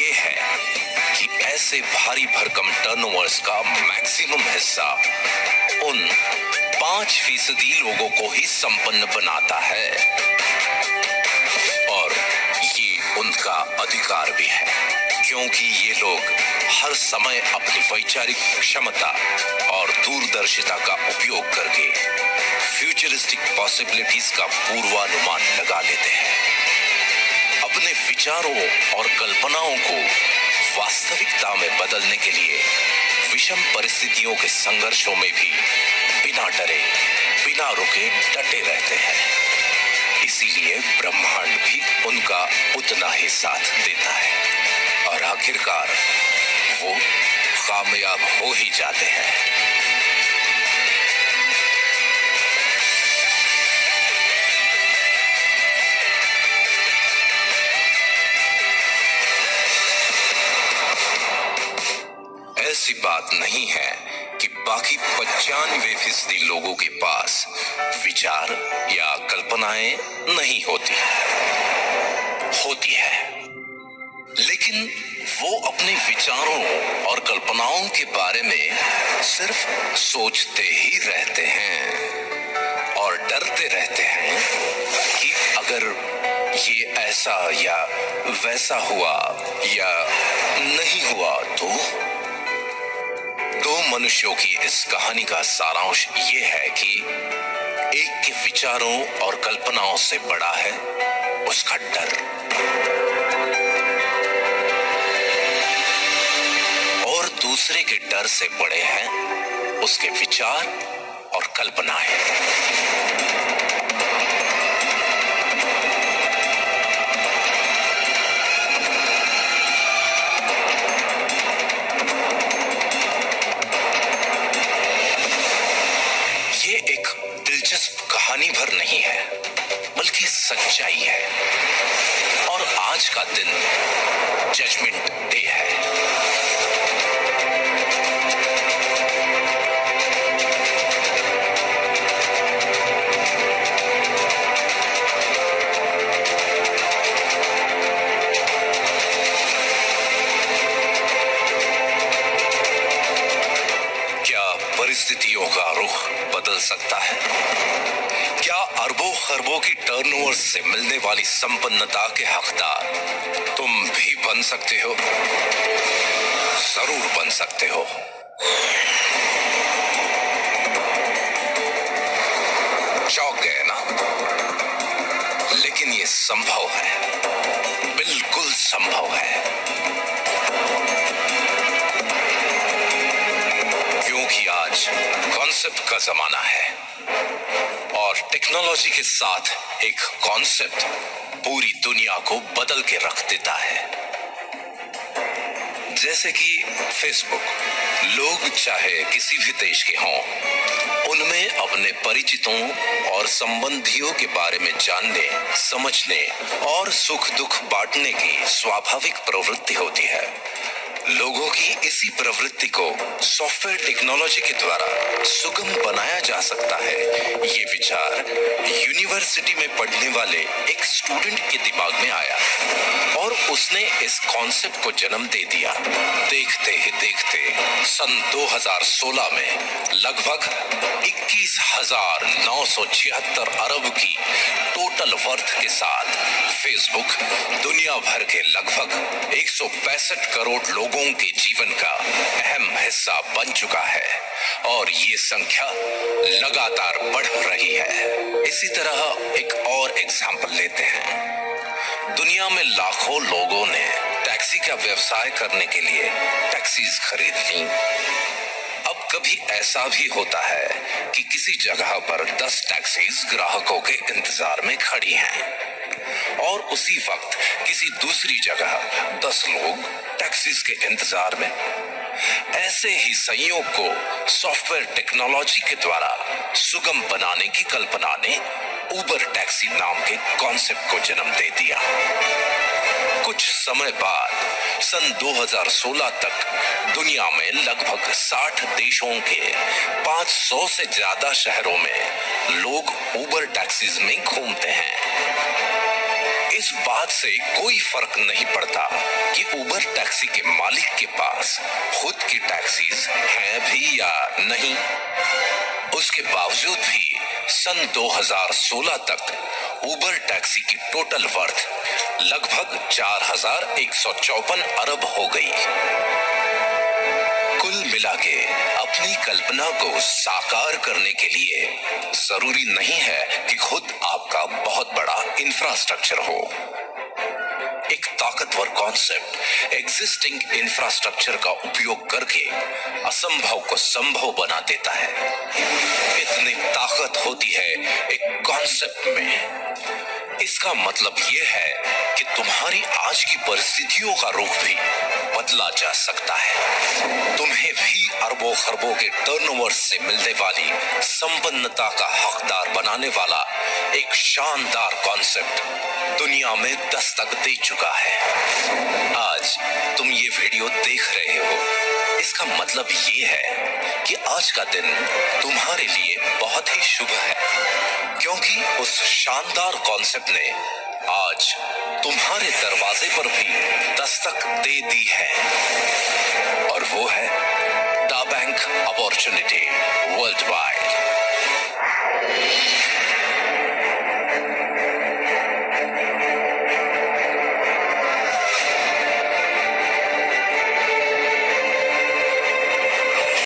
ये है कि ऐसे भारी भरकम टर्नओवर्स का मैक्सिमम हिस्सा उन 5% लोगों को ही संपन्न बनाता है और ये उनका अधिकार भी है, क्योंकि ये लोग हर समय अपनी वैचारिक क्षमता और दूरदर्शिता का उपयोग करके फ्यूचरिस्टिक पॉसिबिलिटीज का पूर्वानुमान लगा लेते हैं। अपने विचारों और कल्पनाओं को वास्तविकता में बदलने के लिए विषम परिस्थितियों के संघर्षों में भी बिना डरे, बिना रुके डटे रहते हैं। इसीलिए ब्रह्मांड भी उनका उतना ही साथ देता है और आखिरकार वो कामयाब हो ही जाते हैं। ऐसी बात नहीं है कि बाकी 95% लोगों के पास विचार या कल्पनाएं नहीं होती है, लेकिन वो अपने विचारों और कल्पनाओं के बारे में सिर्फ सोचते ही रहते हैं और डरते रहते हैं कि अगर ये ऐसा या वैसा हुआ या नहीं हुआ तो। दो मनुष्यों की इस कहानी का सारांश ये है कि एक के विचारों और कल्पनाओं से बड़ा है उसका डर, और दूसरे के डर से बड़े हैं उसके विचार और कल्पनाएं। ये एक दिलचस्प कहानी भर नहीं है, बल्कि सच्चाई है, और आज का दिन जजमेंट डे है। क्या परिस्थितियों का रुख बदल सकता है? क्या अरबों खरबों की टर्नओवर से मिलने वाली संपन्नता के हकदार तुम भी बन सकते हो? जरूर बन सकते हो। चौंक गए ना? लेकिन ये संभव है, बिल्कुल संभव है, क्योंकि आज कॉन्सेप्ट का जमाना है और टेक्नोलॉजी के साथ एक कॉन्सेप्ट पूरी दुनिया को बदल के रख देता है। जैसे कि फेसबुक, लोग चाहे किसी भी देश के हों, उनमें अपने परिचितों और संबंधियों के बारे में जानने, समझने और सुख दुख बांटने की स्वाभाविक प्रवृत्ति होती है। लोगों की इसी प्रवृत्ति को सॉफ्टवेयर टेक्नोलॉजी के द्वारा सुगम बनाया जा सकता है। ये विचार यूनिवर्सिटी में पढ़ने वाले एक स्टूडेंट के दिमाग में आया और उसने इस कॉन्सेप्ट को जन्म दे दिया। देखते ही देखते सन 2016 में लगभग 21,976 अरब की टोटल वर्थ के साथ फेसबुक दुनिया भर के लगभग 165 करोड़ लोगों के जीवन का अहम हिस्सा बन चुका है और ये संख्या लगातार बढ़ रही है। इसी तरह एक और एग्जाम्पल लेते हैं। दुनिया में लाखों लोगों ने टैक्सी का व्यवसाय करने के लिए टैक्सीज खरीद ली। अब कभी ऐसा भी होता है कि किसी जगह पर 10 टैक्सीज ग्राहकों के इंतजार में खड़ी हैं और उसी वक्त किसी दूसरी जगह 10 लोग टैक्सीज के इंतजार में। ऐसे ही संयोग को सॉफ्टवेयर टेक्नोलॉजी के द्वारा सुगम बनाने की कल्पना ने उबर टैक्सी नाम के कॉन्सेप्ट को जन्म दे दिया। कुछ समय बाद सन 2016 तक दुनिया में लगभग 60 देशों के 500 से ज्यादा शहरों में लोग उबर टैक्सीज में घूमते हैं। इस बात से कोई फर्क नहीं पड़ता कि उबर टैक्सी के मालिक के पास खुद की टैक्सीज हैं भी या नहीं। उसके बावजूद भी सन 2016 तक उबर टैक्सी की टोटल वर्थ लगभग 4,154 अरब हो गई। कुल मिला के अपनी कल्पना को साकार करने के लिए जरूरी नहीं है कि खुद आपका बहुत बड़ा इंफ्रास्ट्रक्चर हो। एक ताकतवर कॉन्सेप्ट एग्जिस्टिंग इंफ्रास्ट्रक्चर का उपयोग करके असंभव को संभव बना देता है। इतनी ताकत होती है एक कॉन्सेप्ट में। इसका मतलब यह है कि तुम्हारी आज की परिस्थितियों का रुख भी बदला जा सकता है। तुम्हें भी अरबों खरबों के टर्नओवर से मिलने वाली संपन्नता का हकदार बनाने वाला एक शानदार कॉन्सेप्ट दुनिया में दस्तक दे चुका है। आज तुम ये वीडियो देख रहे हो, इसका मतलब ये है कि आज का दिन तुम्हारे लिए बहुत ही शुभ है, क्योंकि उस शानदार कॉन्सेप्ट ने आज तुम्हारे दरवाजे पर भी दस्तक दे दी है, और वो है द बैंक अपॉर्चुनिटी।